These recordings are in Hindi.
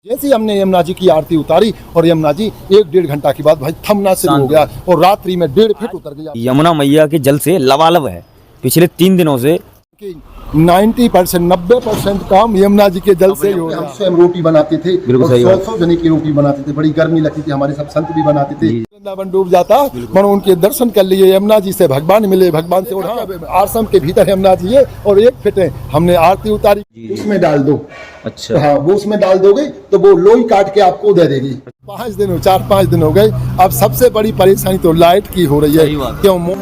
जैसे ही हमने यमुना जी की आरती उतारी और यमुना जी 1-1.5 घंटा के बाद भाई थमना शुरू हो गया और रात्रि में 1.5 फीट उतर गया। यमुना मैया के जल से लबालब है। पिछले 3 दिनों से 90% 90% काम यमुना जी के जल से ही हो रहा है। हम स्वयं रोटी बनाते थे, 100 जने की रोटी बनाते थे, बड़ी गर्मी लगती थी, हमारे सब संत भी बनाते थे। वृंदावन डूब जाता, मनो उनके दर्शन कर लिए, यमुना जी से भगवान मिले, भगवान से। और आश्रम के भीतर यमुना जी है और 1 फीट है। हमने आरती उतारी, उसमें डाल दो। अच्छा हाँ, वो उसमें डाल दोगे तो वो लोई काट के आपको दे देगी। 4-5 दिन हो गए। अब सबसे बड़ी परेशानी तो लाइट की हो रही है। क्यों?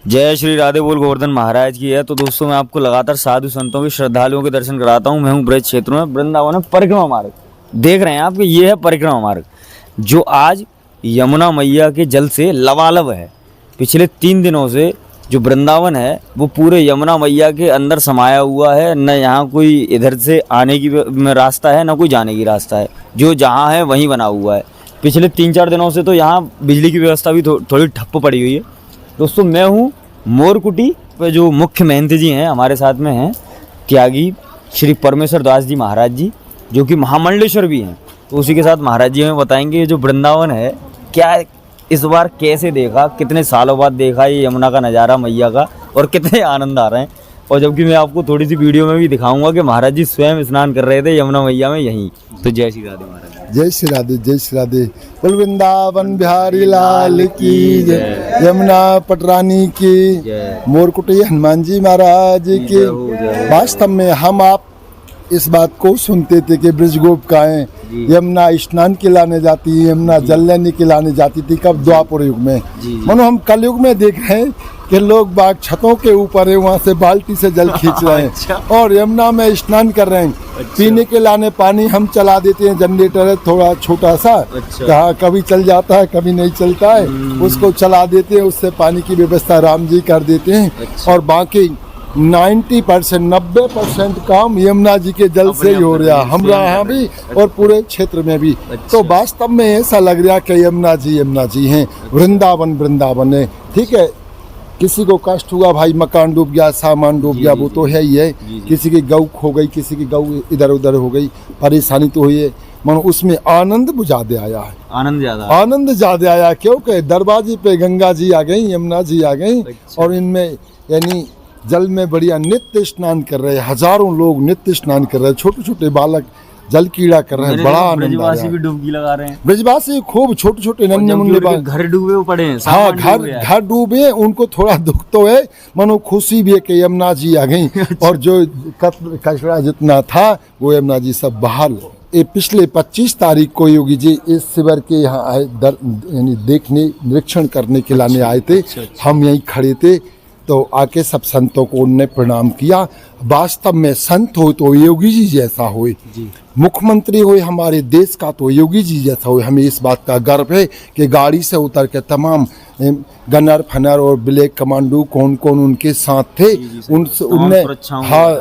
जय श्री राधे बोल गोवर्धन महाराज की है। तो दोस्तों, मैं आपको लगातार साधु संतों के श्रद्धालुओं के दर्शन कराता हूँ। मैं हूँ ब्रज क्षेत्र में, वृंदावन में परिक्रमा मार्ग देख रहे हैं आप कि ये है परिक्रमा मार्ग, जो आज यमुना मैया के जल से लबालब है। पिछले 3 दिनों से जो वृंदावन है वो पूरे यमुना मैया के अंदर समाया हुआ है। न यहाँ कोई इधर से आने की रास्ता है, न कोई जाने की रास्ता है। जो जहाँ है वहीं बना हुआ है। पिछले 3-4 दिनों से तो यहाँ बिजली की व्यवस्था भी थोड़ी ठप्प पड़ी हुई है। दोस्तों, मैं हूँ मोरकुटी पे, जो मुख्य महंत जी हैं हमारे साथ में हैं, त्यागी श्री परमेश्वर दास जी महाराज जी, जो कि महामंडलेश्वर भी हैं। तो उसी के साथ महाराज जी हमें बताएंगे जो वृंदावन है क्या इस बार कैसे देखा, कितने सालों बाद देखा ये यमुना का नज़ारा मैया का, और कितने आनंद आ रहे हैं। और जबकि मैं आपको थोड़ी सी वीडियो में भी दिखाऊंगा कि महाराज जी स्वयं स्नान कर रहे थे यमुना मैया में यहीं। तो जय श्री राधे महाराज। जय श्री राधे, जय श्री राधे। बोल वृंदावन बिहारी लाल की जय, यमुना पटरानी की, मोरकुटी हनुमान जी महाराज की। वास्तव में हम आप इस बात को सुनते थे कि ब्रजगोप गायें यमुना स्नान के लाने जाती है, यमुना जल लेने के लाने जाती थी। कब? द्वापर युग में। मनो हम कलयुग में देख रहे हैं कि लोग बाग छतों के ऊपर है, वहाँ से बाल्टी से जल खींच रहे हैं। अच्छा। और यमुना में स्नान कर रहे हैं। अच्छा। पीने के लाने पानी हम चला देते हैं, जनरेटर है थोड़ा छोटा सा। अच्छा। कभी चल जाता है, कभी नहीं चलता है, उसको चला देते हैं, उससे पानी की व्यवस्था राम जी कर देते हैं। अच्छा। और बाकी 90% काम यमुना जी के जल से ही हो रहा, हमारा यहाँ भी और पूरे क्षेत्र में भी। तो वास्तव में ऐसा लग रहा कि यमुना जी हैं, वृंदावन वृंदावन है। ठीक है, किसी को कष्ट हुआ, भाई मकान डूब गया, सामान डूब गया, वो तो है ही है। किसी की गऊ खो गई, किसी की गऊ इधर उधर हो गई, परेशानी तो हुई है। मनो उसमें आनंद ज्यादा आया है, आनंद ज्यादा आया, क्योंकि दरवाजे पे गंगा जी आ गई, यमुना जी आ गई। और इनमें यानी जल में बढ़िया नित्य स्नान कर रहे हैं। हजारों लोग नित्य स्नान कर रहे हैं, छोटे छोटे बालक जल कीड़ा कर रहे हैं। बड़ा आनंद आ रहा है। ब्रजवासी भी डुबकी लगा रहे हैं। ब्रजवासी खूब छोटे छोटे नन्हे मुन्ने घर डूबे पड़े हैं। हाँ, घर डूबे, उनको थोड़ा दुख तो है, मनो खुशी भी है कि यमुना जी आ गई। और जो कचरा जितना था वो यमुना जी सब बाहर। ये पिछले 25 तारीख को योगी जी इस शिविर के यहाँ आए, यानी देखने निरीक्षण करने के लाने आए थे। हम यहीं खड़े थे, तो आके सब संतों को उनने प्रणाम किया। वास्तव में संत हो तो योगी जी जैसा होए, मुख्यमंत्री होए हमारे देश का तो योगी जी जैसा होए। हमें इस बात का गर्व है कि गाड़ी से उतर के तमाम गनर फनर और ब्लैक कमांडो कौन कौन उनके साथ थे,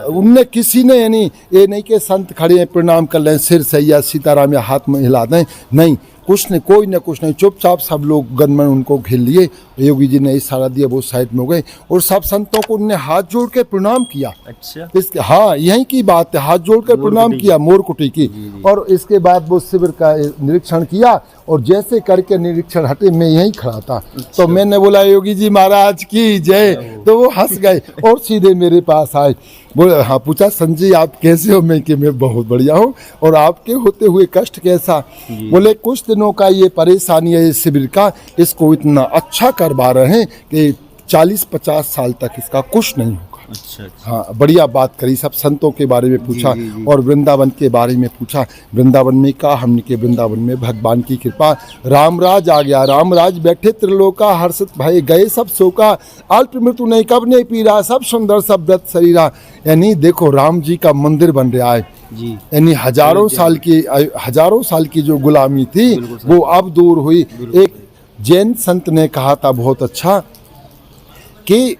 उनने किसी ने यानी ये नहीं कि संत खड़े हैं प्रणाम कर लें सिर से या सीताराम या हाथ में हिला दें, नहीं, कुछ ने कोई न कुछ नहीं, चुपचाप सब लोग गनमन उनको घेर लिए। योगी जी ने इशारा दिया, वो साइड में हो गए और सब संतों को उन्होंने हाथ जोड़ के प्रणाम किया। अच्छा। इसके हाँ, यहीं की बात है, हाथ जोड़ कर प्रणाम किया मोरकुटी की। और इसके बाद वो शिविर का निरीक्षण किया और जैसे करके निरीक्षण हटे, मैं यहीं खड़ा था। तो मैंने बोला योगी जी महाराज की जय, तो वो हंस गए और सीधे मेरे पास आए। बोले हाँ, पूछा संजय आप कैसे हो? मैं कि मैं बहुत बढ़िया हूँ, और आपके होते हुए कष्ट कैसा? बोले कुछ दिनों का ये परेशानी है इस शिविर का, इसको इतना अच्छा करवा रहे हैं कि 40-50 साल तक इसका कुछ नहीं होगा। अच्छा। हाँ, बढ़िया बात करी। सब संतों के बारे में पूछा और वृंदावन के बारे में पूछा। वृंदावन में कहा हमने के वृंदावन में भगवान की कृपा, रामराज आ गया, रामराज बैठे त्रिलोका, हर्षित भय गए सब शोका, अल्प मृत्यु नहीं कब नहीं पीरा, सब सुंदर सब व्रत शरीरा। यानी देखो राम जी का मंदिर बन रहा है, यानी हजारों साल की जो गुलामी थी वो अब दूर हुई। एक जैन संत ने कहा था बहुत अच्छा कि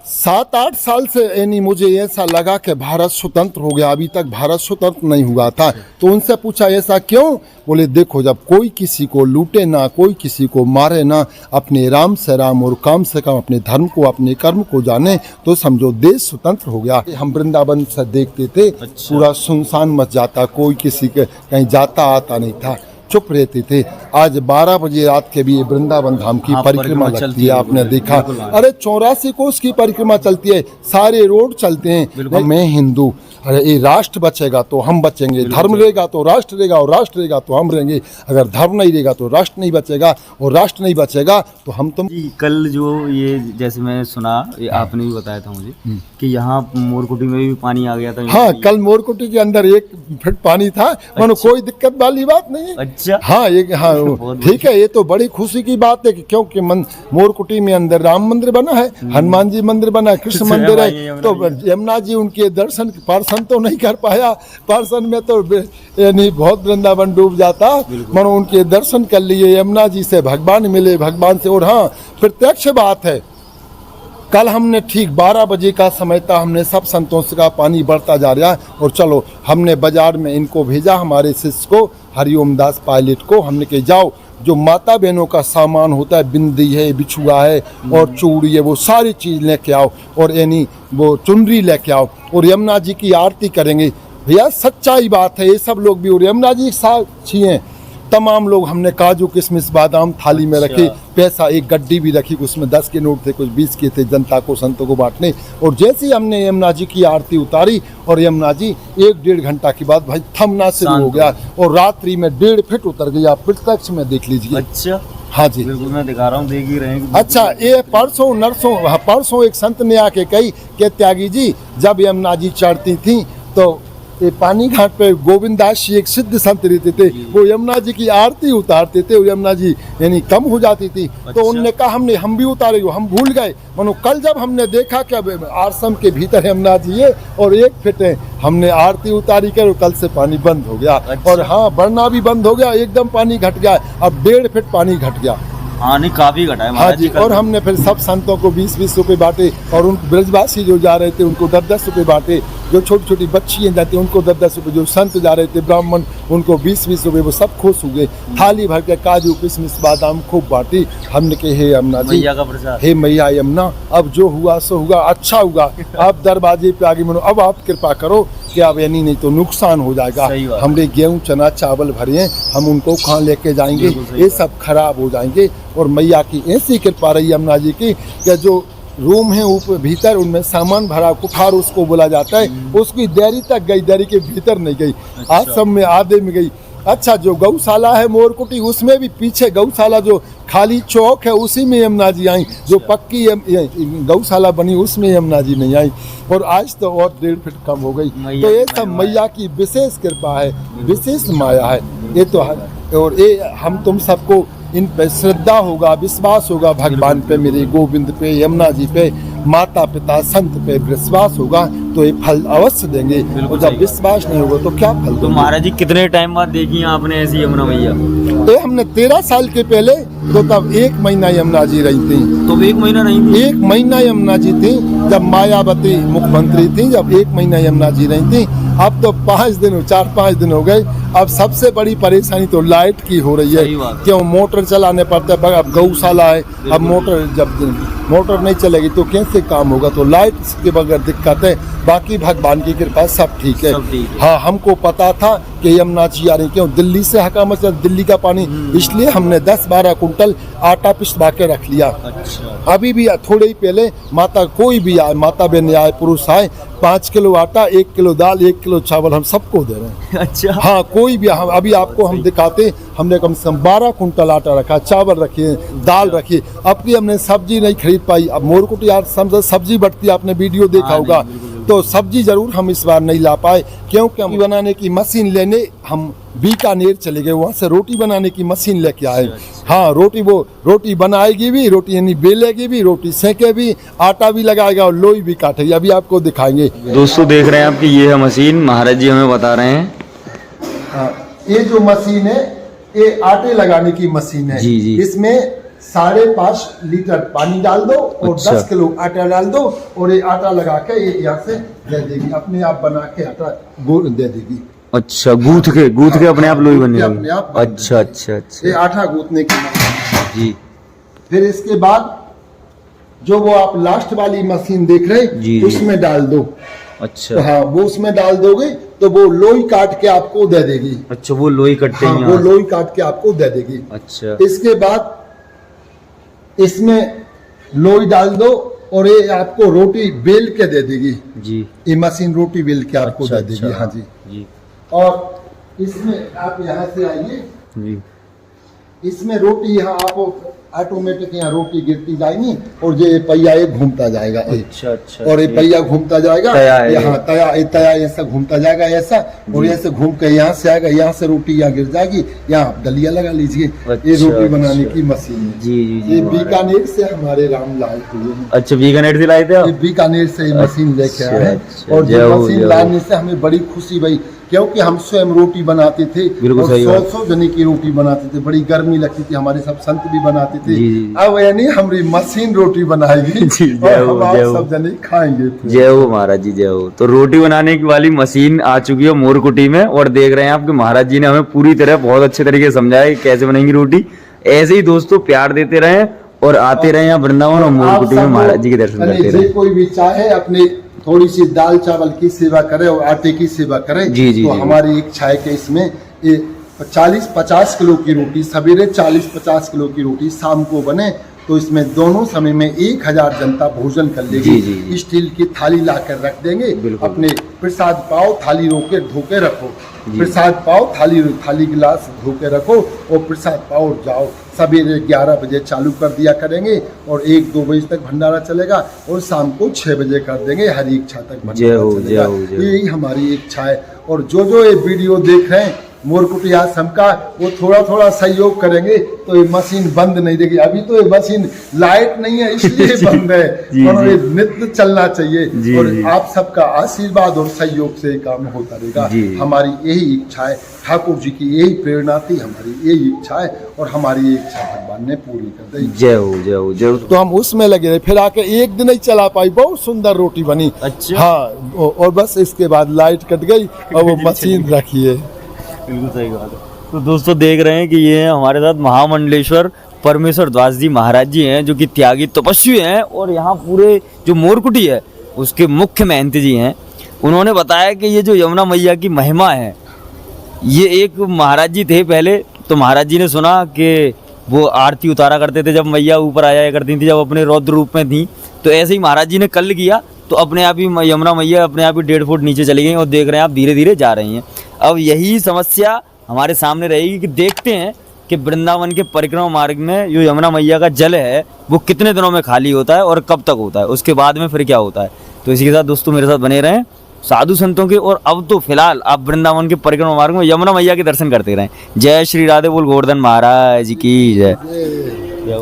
7-8 साल से यानी मुझे ऐसा लगा कि भारत स्वतंत्र हो गया, अभी तक भारत स्वतंत्र नहीं हुआ था। तो उनसे पूछा ऐसा क्यों? बोले देखो, जब कोई किसी को लूटे ना, कोई किसी को मारे ना, अपने राम से राम और काम से काम अपने धर्म को, अपने कर्म को जाने, तो समझो देश स्वतंत्र हो गया। हम वृंदावन से देखते थे, पूरा सुनसान मच जाता, कोई किसी के कहीं जाता आता नहीं था, चुप रहते थे। आज 12 बजे रात के भी वृंदावन धाम की परिक्रमा लगती है, आपने देखा। अरे 84 कोस की परिक्रमा चलती है, सारे रोड चलते हैं। मैं हिंदू, अरे ये राष्ट्र बचेगा तो हम बचेंगे, धर्म रहेगा तो राष्ट्र रहेगा, और राष्ट्र रहेगा तो हम रहेंगे। अगर धर्म नहीं रहेगा तो राष्ट्र नहीं बचेगा, और राष्ट्र नहीं बचेगा तो हम तुम। जी, कल जो ये जैसे मैं सुना, ये आपने भी बताया था मुझे कि यहाँ मोरकुटी में भी पानी आ गया था। हाँ, कल मोरकुटी के अंदर 1 फीट पानी था, मानो कोई दिक्कत वाली बात नहीं है। अच्छा, हाँ, ये हाँ ठीक है, ये तो बड़ी खुशी की बात है कि क्योंकि मोरकुटी में अंदर राम मंदिर बना है, हनुमान जी मंदिर बना है, कृष्ण मंदिर है। तो यमुना जी उनके दर्शन पार्सन तो नहीं कर पाया, पार्सन में तो यानी बहुत वृंदावन डूब जाता, मानो उनके दर्शन कर लिए, यमुना जी से भगवान मिले, भगवान से। और हाँ, प्रत्यक्ष बात है, कल हमने ठीक 12 बजे का समय था, हमने सब संतों से कहा पानी बढ़ता जा रहा है, और चलो हमने बाजार में इनको भेजा, हमारे शिष्य को, हरिओम दास पायलट को। हमने कहा जाओ, जो माता बहनों का सामान होता है, बिंदी है, बिछुआ है और चूड़ी है, वो सारी चीज़ लेके आओ, और यानी वो चुनरी लेके आओ, और यमुना जी की आरती करेंगे। भैया सच्चाई बात है, ये सब लोग भी, और यमुना जी साक्षी हैं, तमाम लोग। हमने काजू किशमिश बादाम थाली में रखे, पैसा, एक गड्डी भी रखी, उसमें 10 के नोट थे, कुछ 20 के थे, जनता को, संतों को बांटने। और जैसे ही हमने यमुना जी की आरती उतारी, और यमुना जी 1-1.5 घंटा के बाद भाई थमना शुरू हो गया, और रात्रि में 1.5 फीट उतर गई। आप प्रत्यक्ष में देख लीजिए। अच्छा, हाँ जी, बिल्कुल मैं दिखा रहा हूँ, देख ही रहे हैं। अच्छा, ये परसों एक संत ने आके कही कि त्यागी जी, जब यमुना जी चढ़ती थी तो ये पानी घाट पे गोविंद दास जी एक सिद्ध संत रहते थे, वो यमुना जी की आरती उतारते थे, वो यमुना जी यानी कम हो जाती थी। तो उनने कहा हम भी उतारे, हम भूल गए। मानो कल जब हमने देखा कि आश्रम के भीतर यमुना जी है और 1 फीट है, हमने आरती उतारी कर, कल से पानी बंद हो गया। और हाँ, बढ़ना भी बंद हो गया, एकदम पानी घट गया, अब 1.5 फीट पानी घट गया। हाँ, नहीं काफी घटा है। हाँ जी, और हमने फिर सब संतों को 20-20 रुपए बांटे, और उन ब्रजवासी जो जा रहे थे उनको 10-10 रुपए बांटे, जो छोटी छोटी बच्चियाँ जाती उनको 10-10 रुपए, जो संत जा रहे थे ब्राह्मण उनको 20-20 रुपए, वो सब खुश हुए। थाली भर के काजू किशमिश बादाम खूब बांटी। हमने कहे हे यमुना जी, मैया का प्रसाद, हे मैया यमुना, अब जो हुआ सो हुआ, अच्छा हुआ, आप दरवाजे पे आगे मनो, अब आप कृपा करो कि अब यानी नहीं तो नुकसान हो जाएगा। हमने गेहूँ चना चावल भरे हैं, हम उनको कहाँ लेके जाएंगे, ये सब खराब हो जाएंगे। और मैया की ऐसी कृपा रही यमुना जी की कि जो रूम है ऊपर भीतर, उनमें सामान भरा, कुठार उसको बोला जाता है, उसकी देरी तक गई, देरी के भीतर नहीं गई। आज सब में आधे में गई। अच्छा, जो गौशाला है मोरकुटी, उसमें भी पीछे गौशाला जो खाली चौक है उसी में यमुना जी आई, जो पक्की गौशाला बनी उसमें यमुना जी नहीं आई। और आज तो और 1.5 फीट कम हो गई। तो ये सब मैया की विशेष कृपा है, विशेष माया है ये तो। और ये हम तुम सबको इन पे श्रद्धा होगा, विश्वास होगा, भगवान पे, मेरे गोविंद पे, यमुना जी पे, माता पिता संत पे विश्वास होगा तो ये फल अवश्य देंगे। और जब विश्वास नहीं होगा तो क्या फल देंगे? तो महाराज जी कितने टाइम बाद देखी आपने ऐसी यमुना मैया? ये हमने 13 साल के पहले, तो तब 1 महीना यमुना जी रही थी। तो 1 महीना नहीं थी? 1 महीना यमुना जी थी, जब मायावती मुख्यमंत्री थी, जब 1 महीना यमुना जी रही थी। अब तो 4-5 दिन हो गए। अब सबसे बड़ी परेशानी तो लाइट की हो रही है, क्यों मोटर चलाने पड़ता है। अब गौशाला है, अब मोटर नहीं चलेगी तो कैसे काम होगा, तो लाइट के बगैर दिक्कत है। बाकी भगवान की कृपा सब ठीक है। हाँ, हमको पता था कि यमुना जी आ रही, क्यों दिल्ली से हकामत, दिल्ली का पानी, इसलिए हमने 10-12 कुंटल आटा पिसवा के रख लिया। अच्छा। अभी भी थोड़े ही पहले माता, कोई भी आए, माता बहन आए, पुरुष आए, 5 किलो आटा, 1 किलो दाल, 1 किलो चावल हम सबको दे रहे हैं। अच्छा। हाँ, कोई भी, हम अभी आपको हम दिखाते, हमने कम से कम 12 कुंटल आटा रखा, चावल रखे, दाल रखी। अब की हमने सब्जी नहीं खरीद पाई। अब मोरकुटी यार सब्जी बढ़ती, आपने वीडियो देखा होगा, तो सब्जी जरूर हम इस बार नहीं ला पाए, क्योंकि हम बनाने की मशीन लेने हम बीकानेर चले गए, वहाँ से रोटी बनाने की मशीन लेके आए। हाँ, रोटी बनाएगी भी, रोटी यानी बेलेगी भी, रोटी सेके भी, आटा भी लगाएगा और लोई भी काटेगी। अभी आपको दिखाएंगे। दोस्तों देख रहे हैं आपकी ये है मशीन, महाराज जी हमें बता रहे हैं। हाँ, ये जो मशीन है, ये आटे लगाने की मशीन है। जी जी। इसमें 5.5 लीटर पानी डाल दो और अच्छा। 10 किलो आटा डाल दो और ये आटा लगा के ये यहाँ से दे देगी, अपने आप बना के आटा गोल दे देगी। अच्छा, गूंथ के अपने आप लोई बनने अपने आप लगी। बन अच्छा अच्छा ये अच्छा आटा गूंथने की मशीन। जी। फिर इसके बाद जो वो आप लास्ट वाली मशीन देख रहे जी, हैं जी। उसमें डाल दो। अच्छा हाँ, वो उसमें डाल दोगे तो वो लोई काट के आपको दे देगी। अच्छा, वो लोई कटते हाँ, हैं वो यहाँ से। लोई काट के आपको दे देगी। अच्छा इसके बाद इसमें लोई डाल दो और ये आपको रोटी बेल के दे देगी। जी। ये मशीन रोटी बेल के आपको अच्छा, दे देगी। अच्छा। हाँ जी। जी और इसमें आप यहाँ से आइए, जी। इसमें रोटी यहाँ आपको ऑटोमेटिक यहाँ रोटी गिरती जाएगी और ये पहिया ये घूमता जाएगा। अच्छा अच्छा और ये पहिया घूमता जाएगा, तया है ये। यहाँ तया ऐसा घूमता जाएगा ऐसा, और ऐसे घूम के यहाँ से आएगा, यहाँ से रोटी यहाँ गिर जाएगी, यहाँ आप डलिया लगा लीजिए। अच्छा, ये रोटी बनाने अच्छा। की मशीन है। जी जी जी ये महाराज। बीकानेर से हमारे राम लाए हुए हैं। अच्छा, बीकानेर से लाए थे आप? ये बीकानेर से ये मशीन लेके आए हैं। अच्छा, और जय ये हो, मशीन जय हो। लाने से हमें बड़ी खुशी भाई, क्योंकि हम स्वयं रोटी बनाते थे बिल्कुल और सही बात। 100 जने की रोटी बनाते थे, बड़ी गर्मी लगती थी, हमारे सब संत भी बनाते थे। जी, जी। अब यानी हमारी मशीन रोटी बनाएगी जी, जय और हो, हम आप जय हो। सब जने खाएंगे। जय हो महाराज जी, जय हो। तो रोटी बनाने की वाली मशीन आ चुकी है मोरकुटी में, और देख रहे हैं आपके महाराज जी ने हमें पूरी तरह बहुत अच्छे तरीके से समझाया कि कैसे बनेगी रोटी। ऐसे ही दोस्तों प्यार देते रहें और आते रहें यहाँ वृंदावन और मोरकुटी में महाराज जी के दर्शन करते जे रहें। कोई भी चाहे अपने थोड़ी सी दाल चावल की सेवा करे और आटे की सेवा करे, जी, जी, तो जी। हमारी इच्छा है कि इसमें ये 40-50 किलो की रोटी सवेरे, 40-50 किलो की रोटी शाम को बने, तो इसमें दोनों समय में 1000 जनता भोजन कर जी, जी, लेगी। जी। स्टील की थाली ला कर रख देंगे, बिल्कुल। अपने प्रसाद पाओ थाली रोके धोके रखो, जी। प्रसाद पाओ थाली गिलास धोके रखो और प्रसाद पाओ और जाओ। सवेरे 11 बजे चालू कर दिया करेंगे और 1-2 बजे तक भंडारा चलेगा और शाम को 6 बजे कर देंगे, हरी इच्छा तक जय भंडारा हो, चलेगा। जय हो, जय हो। यही हमारी इच्छा है। और जो ये वीडियो देख रहे हैं मोरकुटी आश्रम का, वो थोड़ा थोड़ा सहयोग करेंगे तो ये मशीन बंद नहीं देगी। अभी तो ये मशीन लाइट नहीं है इसलिए बंद है, जी, और जी। ये नित्य चलना चाहिए। जी, और जी। आप सबका आशीर्वाद और सहयोग से ये काम होता रहेगा। जी। हमारी यही इच्छा है, ठाकुर जी की यही प्रेरणा थी, हमारी यही इच्छा है और हमारी ये इच्छा भगवान ने पूरी कर दी। जय हो, जय हो, जय हो। तो हम उसमें लगे रहे, फिर आके एक दिन ही चला पाई, बहुत सुंदर रोटी बनी। अच्छा। हाँ, और बस इसके बाद लाइट कट गई और वो मशीन रखी है। बिल्कुल सही बात है। तो दोस्तों देख रहे हैं कि ये हैं हमारे साथ महामंडलेश्वर परमेश्वर दास जी महाराज जी हैं, जो कि त्यागी तपस्वी हैं, और यहाँ पूरे जो मोरकुटी है उसके मुख्य महंत जी हैं। उन्होंने बताया कि ये जो यमुना मैया की महिमा है, ये एक महाराज जी थे पहले, तो महाराज जी ने सुना कि वो आरती उतारा करते थे जब मैया ऊपर आया करती थी, जब अपने रौद्र रूप में थी। तो ऐसे ही महाराज जी ने कल किया, तो अपने आप ही यमुना मैया अपने आप ही 1.5 फुट नीचे चली गई, और देख रहे हैं आप धीरे धीरे जा रही हैं। अब यही समस्या हमारे सामने रहेगी कि देखते हैं कि वृंदावन के परिक्रमा मार्ग में जो यमुना मैया का जल है वो कितने दिनों में खाली होता है और कब तक होता है, उसके बाद में फिर क्या होता है। तो इसी के साथ दोस्तों मेरे साथ बने रहें साधु संतों के, और अब तो फिलहाल आप वृंदावन के परिक्रमा मार्ग में यमुना मैया के दर्शन करते रहें। जय श्री राधे बोल गोवर्धन महाराज की जय।